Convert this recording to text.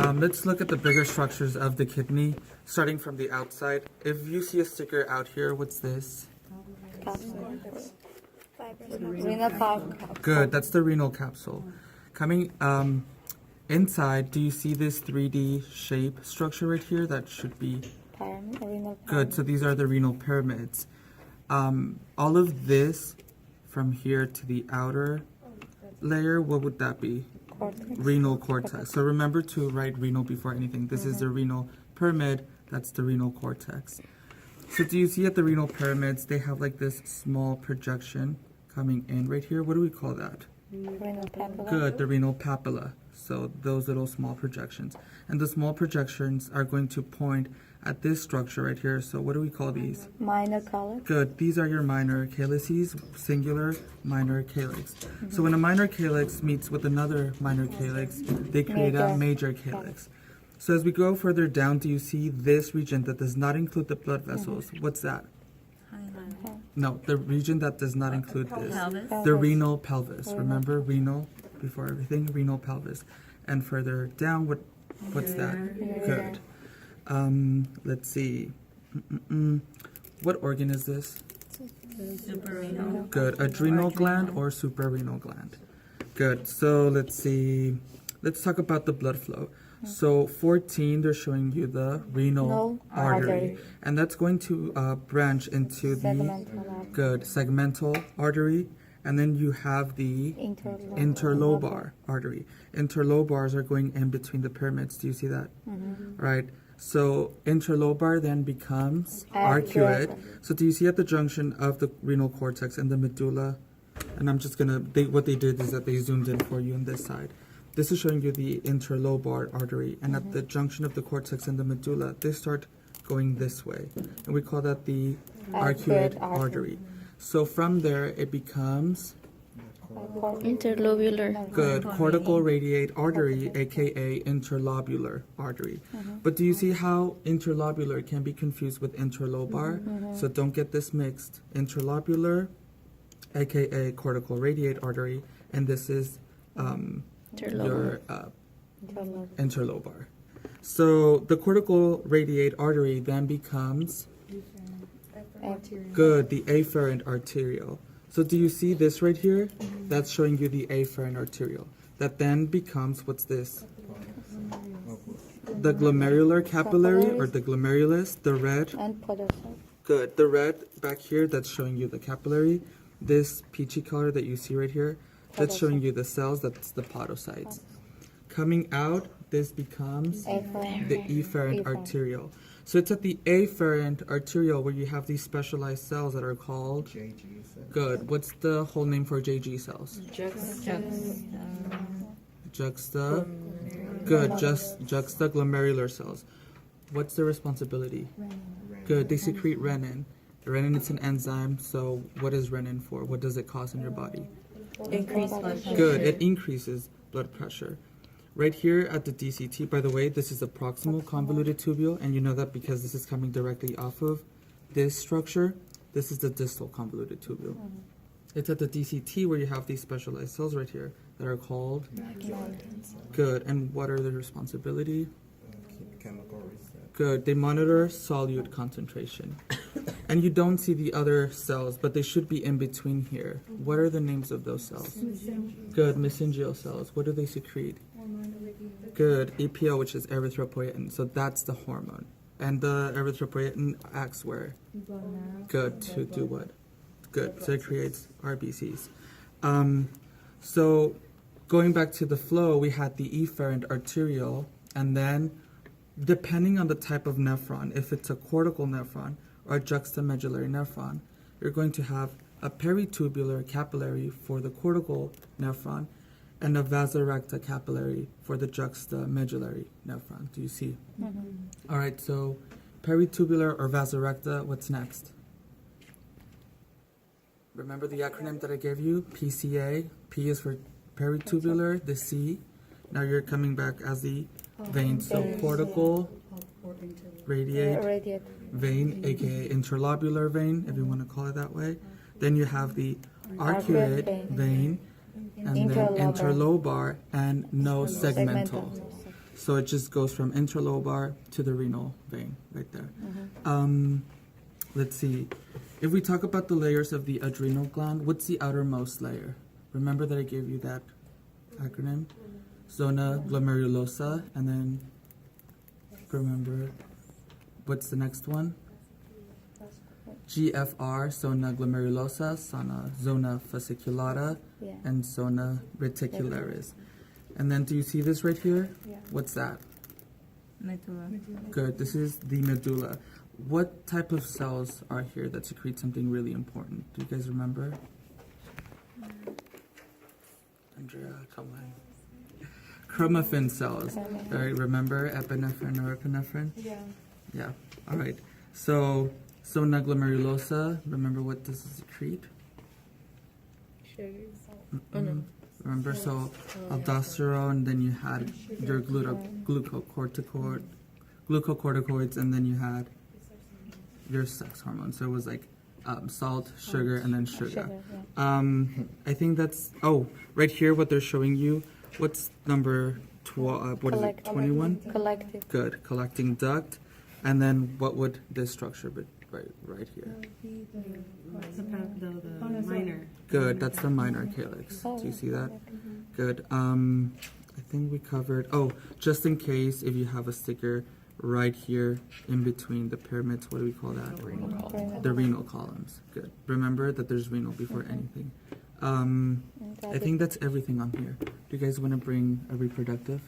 Let's look at the bigger structures of the kidney, starting from the outside. If you see a sticker out here, what's this? Renal capsule. Good, that's the renal capsule. Coming inside, do you see this 3D shape structure right here? That should be Renal good. So these are the renal pyramids. All of this from here to the outer layer, what would that be? cortex. Renal cortex. So remember to write renal before anything. This is the renal pyramid. That's the renal cortex. So do you see at the renal pyramids, they have like this small projection coming in right here? What do we call that? Renal papilla. Good, the renal papilla. So those little small projections. And the small projections are going to point at this structure right here. So what do we call these? Minor calyx. Good. These are your minor calyces, singular minor calyx. So when a minor calyx meets with another minor calyx, they create a major calyx. So as we go further down, do you see this region that does not include the blood vessels? What's that? No, the region that does not include this. The renal pelvis. Remember, renal before everything, renal pelvis. And further down, what's that? Good. Let's see. What organ is this? Suprarenal. Good. Adrenal gland or suprarenal gland? Good. So let's see. Let's talk about the blood flow. So 14, they're showing you the renal No, artery. artery. And that's going to branch into the good segmental artery. And then you have the interlobar artery. Interlobars are going in between the pyramids. Do you see that? Right. So interlobar then becomes arcuate. So do you see at the junction of the renal cortex and the medulla? And I'm just gonna, what they did is that they zoomed in for you on this side. This is showing you the interlobar artery. And at the junction of the cortex and the medulla, they start going this way. And we call that the arcuate artery. So from there, it becomes Interlobular. good cortical radiate artery, aka interlobular artery. But do you see how interlobular can be confused with interlobar? So don't get this mixed. Interlobular, aka cortical radiate artery, and this is your interlobar. So the cortical radiate artery then becomes good, the afferent arterial. So do you see this right here? That's showing you the afferent arterial. That then becomes, what's this? The glomerular capillary or the glomerulus, the red. And podocyte. Good. The red back here, that's showing you the capillary. This peachy color that you see right here, that's showing you the cells, that's the podocytes. Coming out, this becomes the efferent arterial. So it's at the afferent arterial where you have these specialized cells that are called good. What's the whole name for JG cells? Juxta. Good. Juxtaglomerular cells. What's their responsibility? Good. They secrete renin. Renin is an enzyme. So what is renin for? What does it cause in your body? Increased blood pressure. Good. It increases blood pressure. Right here at the DCT, by the way, this is a proximal convoluted tubule, and you know that because this is coming directly off of this structure. This is the distal convoluted tubule. It's at the DCT where you have these specialized cells right here that are called good. And what are their responsibility? Chemical reset. Good. They monitor solute concentration. And you don't see the other cells, but they should be in between here. What are the names of those cells? Good. Mesangial cells. What do they secrete? Good. EPO, which is erythropoietin. So that's the hormone. And the erythropoietin acts where? Good. To do what? Good. So it creates RBCs. So going back to the flow, we had the efferent arterial, and then depending on the type of nephron, if it's a cortical nephron or a juxtamedullary nephron, you're going to have a peritubular capillary for the cortical nephron and a vasorecta capillary for the juxtamedullary nephron. Do you see? All right, so peritubular or vasorecta, what's next? Remember the acronym that I gave you? PCA. P is for peritubular, the C. Now you're coming back as the vein. So cortical, radiate, vein, aka interlobular vein, if you want to call it that way. Then you have the arcuate vein, and then interlobar, and no segmental. So it just goes from interlobar to the renal vein right there. Let's see. If we talk about the layers of the adrenal gland, what's the outermost layer? Remember that I gave you that acronym? Zona glomerulosa, and then remember what's the next one? GFR, zona glomerulosa, zona fasciculata, Yeah. and zona reticularis. And then do you see this right here? What's that? Medulla. Good. This is the medulla. What type of cells are here that secrete something really important? Do you guys remember? Andrea, come on. Chromaffin cells. All right, remember epinephrine, norepinephrine? Yeah. All right. So, zona glomerulosa, remember what this is secrete? Remember, so aldosterone, then you had your glucocorticoids, and then you had your sex hormone. So it was like salt, sugar, and then sugar. Sugar, yeah. I think that's, right here, what they're showing you. What's number 12? What is it, 21? Collective. Good, collecting duct. And then what would this structure be right here? The minor. Good, that's the minor calyx. Do you see that? Good. I think we covered, just in case if you have a sticker right here in between the pyramids, what do we call that? The renal columns. Good. Remember that there's renal before anything. I think that's everything on here. Do you guys want to bring a reproductive?